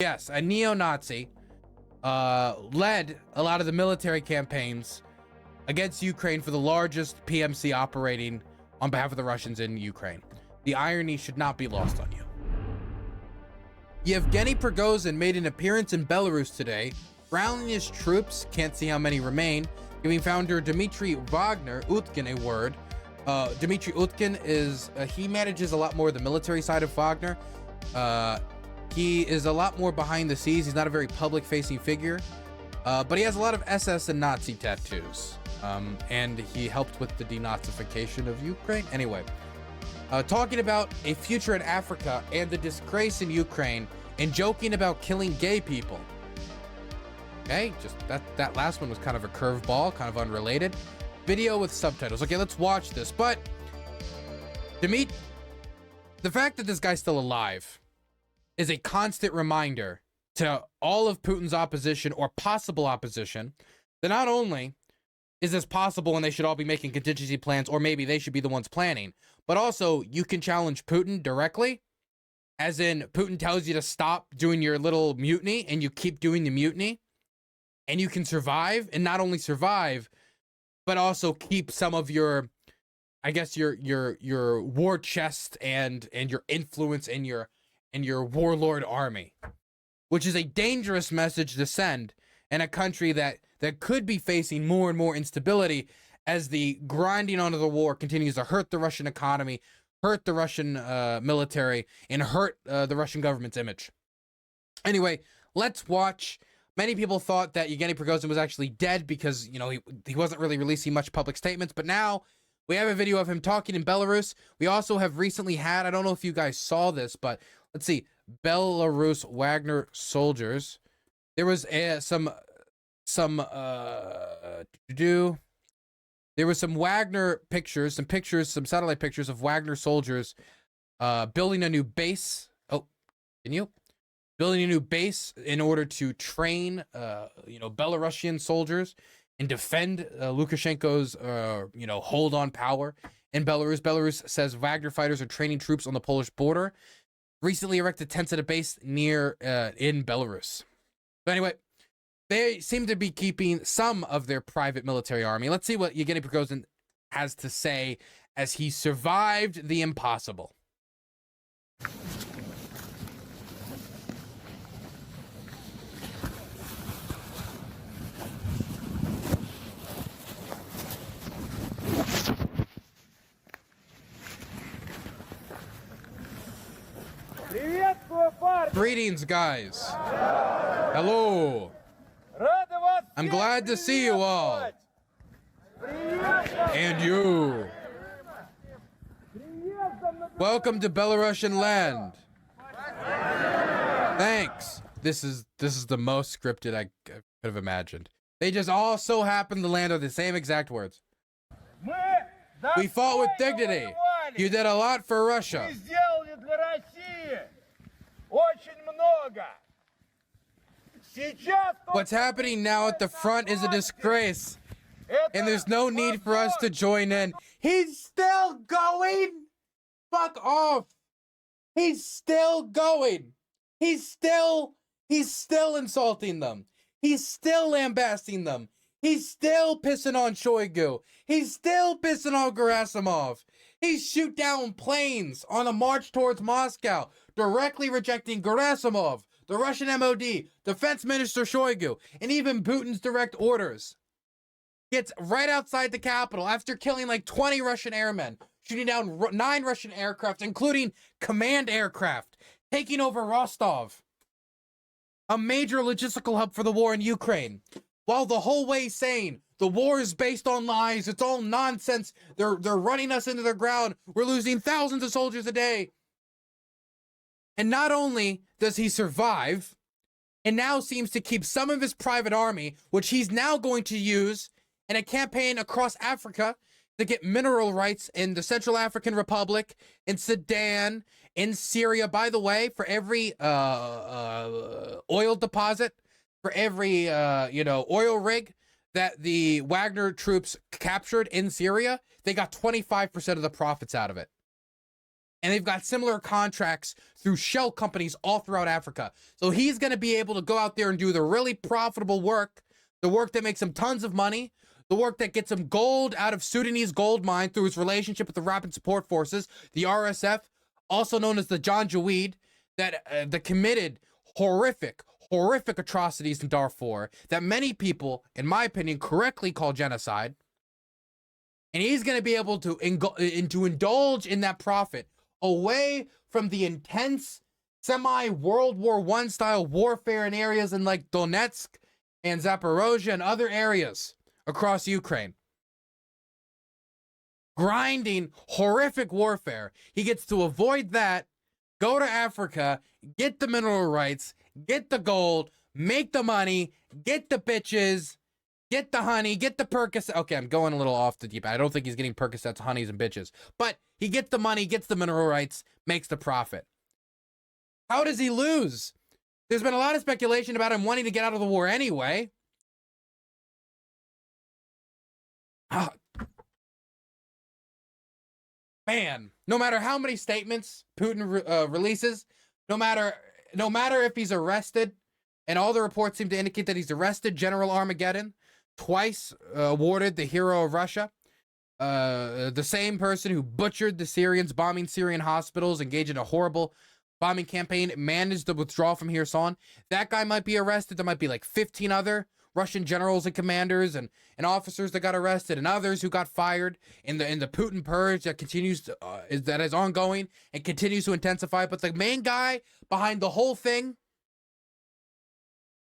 Yes, a neo-Nazi led a lot of the military campaigns against Ukraine for the largest PMC operating on behalf of the Russians in Ukraine. The irony should not be lost on you. Yevgeny Prigozhin made an appearance in Belarus today, rallying his troops, can't see how many remain, giving founder Dmitry Wagner Utkin a word. Dmitry Utkin is, he manages a lot more of the military side of Wagner. He is a lot more behind the scenes. He's not a very public-facing figure, but he has a lot of SS and Nazi tattoos. And he helped with the denazification of Ukraine. Anyway, talking about a future in Africa and the disgrace in Ukraine and joking about killing gay people. Okay, just that last one was kind of a curveball, kind of unrelated. Video with subtitles. Okay, let's watch this. But the fact that this guy's still alive is a constant reminder to all of Putin's opposition or possible opposition that not only is this possible and they should all be making contingency plans, or maybe they should be the ones planning, but also you can challenge Putin directly, as in Putin tells you to stop doing your little mutiny and you keep doing the mutiny, and you can survive, and not only survive, but also keep some of your, I guess, your war chest and your influence in your warlord army, which is a dangerous message to send in a country that could be facing more and more instability as the grinding on of the war continues to hurt the Russian economy, hurt the Russian military, and hurt the Russian government's image. Anyway, let's watch. Many people thought that Yevgeny Prigozhin was actually dead because, you know, he wasn't really releasing much public statements, but now we have a video of him talking in Belarus. We also have recently had, I don't know if you guys saw this, but let's see, Belarus Wagner soldiers. There was some Wagner pictures, some satellite pictures of Wagner soldiers building a new base. Oh, building a new base in order to train Belarusian soldiers and defend Lukashenko's hold on power in Belarus. Belarus says Wagner fighters are training troops on the Polish border. Recently erected tents at a base near in Belarus. But anyway, they seem to be keeping some of their private military army. Let's see what Yevgeny Prigozhin has to say as he survived the impossible. Greetings, guys. Hello. I'm glad to see you all. And you. Welcome to Belarusian land. Thanks. This is the most scripted I could have imagined. They just all so happen to land on the same exact words. We fought with dignity. You did a lot for Russia. What's happening now at the front is a disgrace, and there's no need for us to join in. He's still going? Fuck off. He's still going. He's still insulting them. He's still lambasting them. He's still pissing on Shoigu. He's still pissing on Gerasimov. He shoot down planes on a march towards Moscow, directly rejecting Gerasimov, the Russian MOD, Defense Minister Shoigu, and even Putin's direct orders. Gets right outside the capital after killing like 20 Russian airmen, shooting down 9 Russian aircraft, including command aircraft, taking over Rostov, a major logistical hub for the war in Ukraine, while the whole way saying the war is based on lies, it's all nonsense, they're running us into the ground, we're losing thousands of soldiers a day. And not only does he survive, and now seems to keep some of his private army, which he's now going to use in a campaign across Africa to get mineral rights in the Central African Republic, in Sudan, in Syria. By the way, for every oil deposit, for every oil rig that the Wagner troops captured in Syria, they got 25% of the profits out of it. And they've got similar contracts through shell companies all throughout Africa. So he's going to be able to go out there and do the really profitable work, the work that makes him tons of money, the work that gets him gold out of Sudanese gold mine through his relationship with the Rapid Support Forces, the RSF, also known as the Janjaweed, that committed horrific atrocities in Darfur that many people, in my opinion, correctly call genocide. And he's going to be able to indulge in that profit away from the intense semi-World War I style warfare in areas in like Donetsk and Zaporozhye and other areas across Ukraine. Grinding, horrific warfare. He gets to avoid that, go to Africa, get the mineral rights, get the gold, make the money, get the bitches, get the honey, get the Percocet. Okay, I'm going a little off the deep end. I don't think he's getting Percocets, honeys, and bitches. But he gets the money, gets the mineral rights, makes the profit. How does he lose? There's been a lot of speculation about him wanting to get out of the war anyway. Man, no matter how many statements Putin releases, no matter if he's arrested, and all the reports seem to indicate that he's arrested, General Armageddon, twice awarded the Hero of Russia, the same person who butchered the Syrians, bombing Syrian hospitals, engaged in a horrible bombing campaign, managed to withdraw from Kherson. That guy might be arrested. There might be like 15 other Russian generals and commanders and officers that got arrested, and others who got fired in the Putin purge that continues to, that is ongoing and continues to intensify. But the main guy behind the whole thing,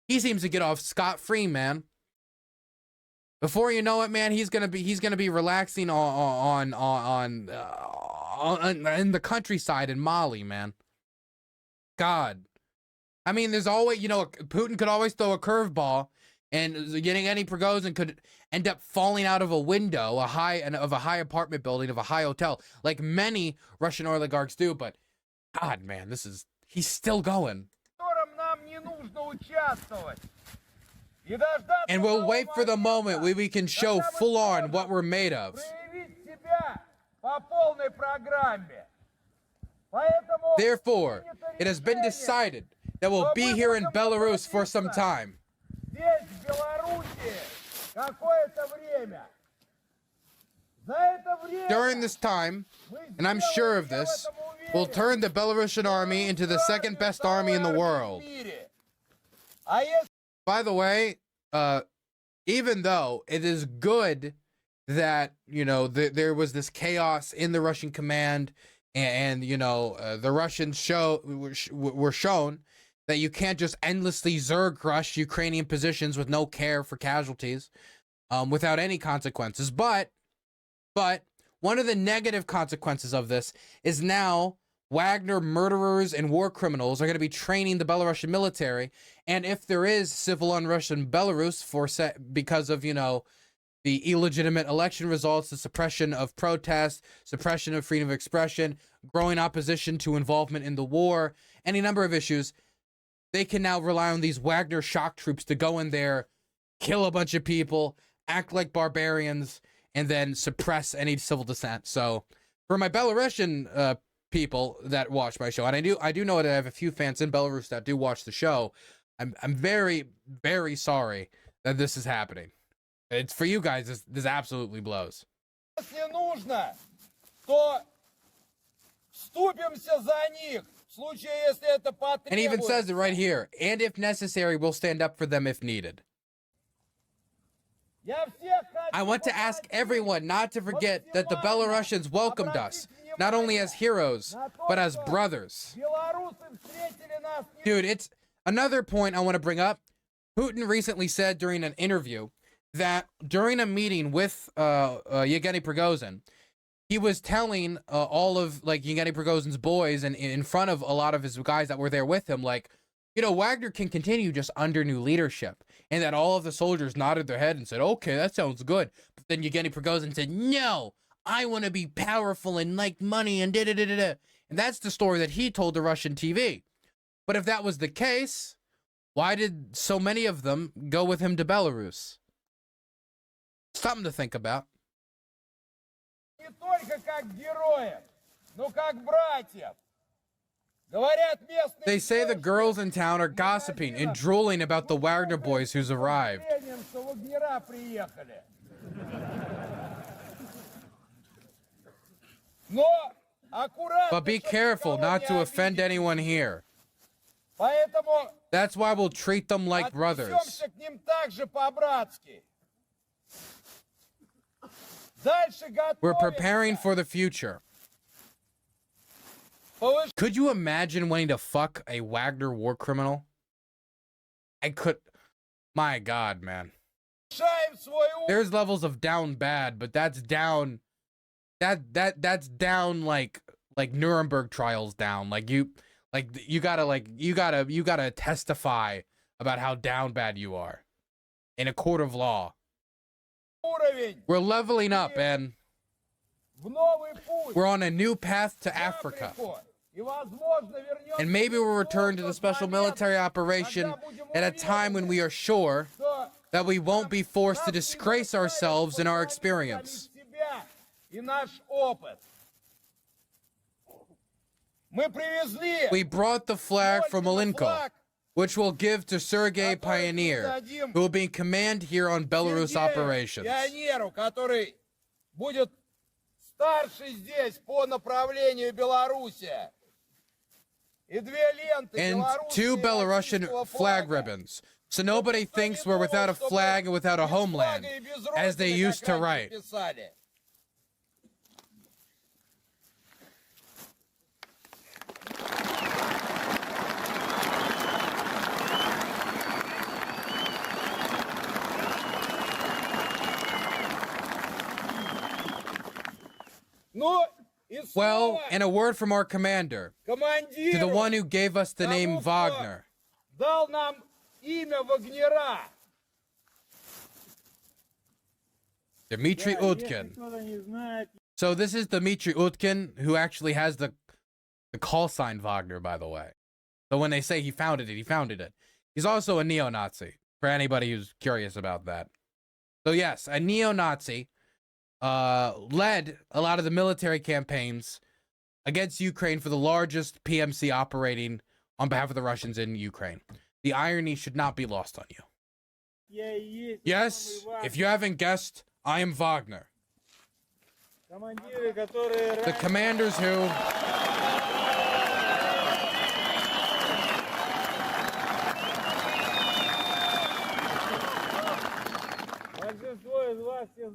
he seems to get off scot-free, man. Before you know it, man, he's gonna be relaxing on in the countryside in Mali, man. God, I mean, there's always, Putin could always throw a curveball, and Yevgeny Prigozhin could end up falling out of a window, of a high apartment building, of a high hotel, like many Russian oligarchs do. But God, man, he's still going. And we'll wait for the moment where we can show full on what we're made of. Therefore, it has been decided that we'll be here in Belarus for some time. During this time, and I'm sure of this, we'll turn the Belarusian army into the second best army in the world. By the way, even though it is good that, there was this chaos in the Russian command, and the Russians were shown that you can't just endlessly Zerg rush Ukrainian positions with no care for casualties, without any consequences. But one of the negative consequences of this is now Wagner murderers and war criminals are going to be training the Belarusian military. And if there is civil unrest in Belarus because of, the illegitimate election results, the suppression of protest, suppression of freedom of expression, growing opposition to involvement in the war, any number of issues, they can now rely on these Wagner shock troops to go in there, kill a bunch of people, act like barbarians, and then suppress any civil dissent. So for my Belarusian people that watch my show, and I do know that I have a few fans in Belarus that do watch the show, I'm very, very sorry that this is happening. It's for you guys, this absolutely blows. And he even says it right here. And if necessary, we'll stand up for them if needed. I want to ask everyone not to forget that the Belarusians welcomed us, not only as heroes, but as brothers. Dude, it's another point I want to bring up. Putin recently said during an interview that during a meeting with Yevgeny Prigozhin, he was telling all of Yevgeny Prigozhin's boys and in front of a lot of his guys that were there with him, Wagner can continue just under new leadership. And that all of the soldiers nodded their head and said, okay, that sounds good. But then Yevgeny Prigozhin said, no, I want to be powerful and like money and da-da-da-da-da. And that's the story that he told the Russian TV. But if that was the case, why did so many of them go with him to Belarus? Something to think about. They say the girls in town are gossiping and drooling about the Wagner boys who's arrived. But be careful not to offend anyone here. That's why we'll treat them like brothers. We're preparing for the future. Could you imagine wanting to fuck a Wagner war criminal? I could. My God, man. There's levels of down bad, but that's down. That's down like Nuremberg trials down. You gotta testify about how down bad you are in a court of law. We're leveling up, and we're on a new path to Africa. And maybe we'll return to the special military operation at a time when we are sure that we won't be forced to disgrace ourselves in our experience. We brought the flag from Malenko, which we'll give to Sergei Pioneer, who will be in command here on Belarus operations. And 2 Belarusian flag ribbons, so nobody thinks we're without a flag and without a homeland, as they used to write. Well, and a word from our commander, to the one who gave us the name Wagner. Dmitry Utkin. So this is Dmitry Utkin, who actually has the call sign Wagner, by the way. So when they say he founded it, he founded it. He's also a neo-Nazi, for anybody who's curious about that. So yes, a neo-Nazi led a lot of the military campaigns against Ukraine for the largest PMC operating on behalf of the Russians in Ukraine. The irony should not be lost on you. Yes, if you haven't guessed, I am Wagner. The commanders who...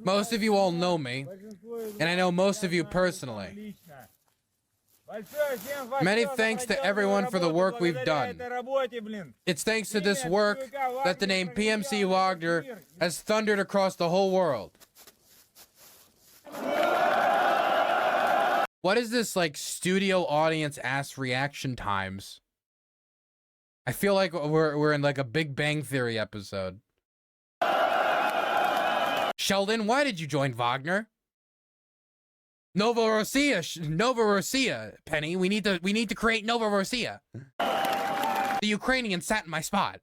Most of you all know me, and I know most of you personally. Many thanks to everyone for the work we've done. It's thanks to this work that the name PMC Wagner has thundered across the whole world. What is this, like, studio audience ass reaction times? I feel like we're in like a Big Bang Theory episode. Sheldon, why did you join Wagner? Novorossiya, Penny. We need to create Novorossiya. The Ukrainian sat in my spot.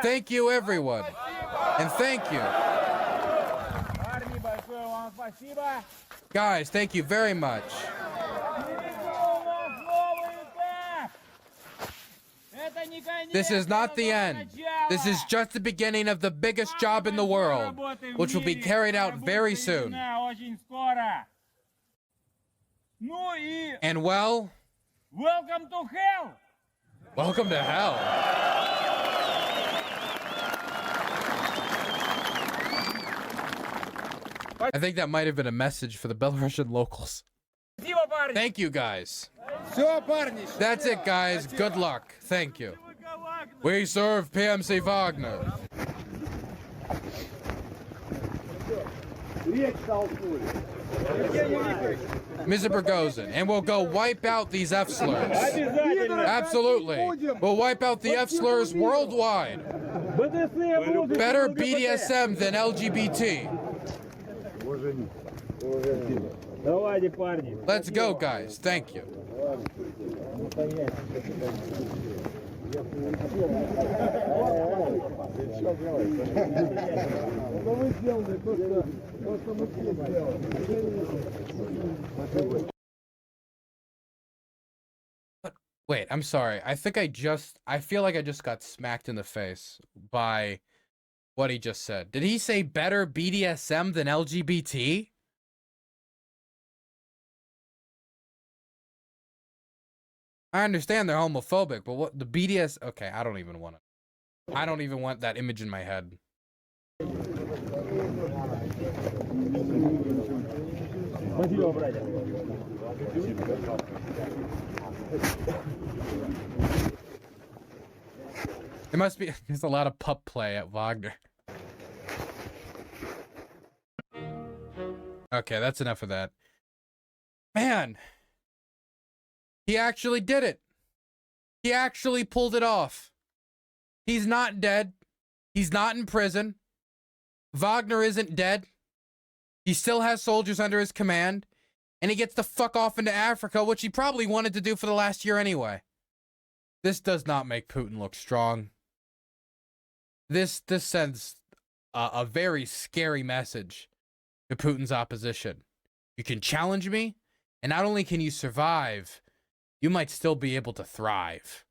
Thank you, everyone. And thank you. Guys, thank you very much. This is not the end. This is just the beginning of the biggest job in the world, which will be carried out very soon. And well, welcome to hell. Welcome to hell. I think that might have been a message for the Belarusian locals. Thank you, guys. That's it, guys. Good luck. Thank you. We serve PMC Wagner. Mr. Prigozhin, and we'll go wipe out these F slurs. Absolutely. We'll wipe out the F slurs worldwide. Better BDSM than LGBT. Let's go, guys. Thank you. Wait, I'm sorry. I feel like I just got smacked in the face by what he just said. Did he say better BDSM than LGBT? I understand they're homophobic, but what the BDS? Okay, I don't even want that image in my head. It must be, there's a lot of pup play at Wagner. Okay, that's enough of that. Man, he actually did it. He actually pulled it off. He's not dead. He's not in prison. Wagner isn't dead. He still has soldiers under his command. And he gets the fuck off into Africa, which he probably wanted to do for the last year anyway. This does not make Putin look strong. This sends a very scary message to Putin's opposition. You can challenge me, and not only can you survive, you might still be able to thrive.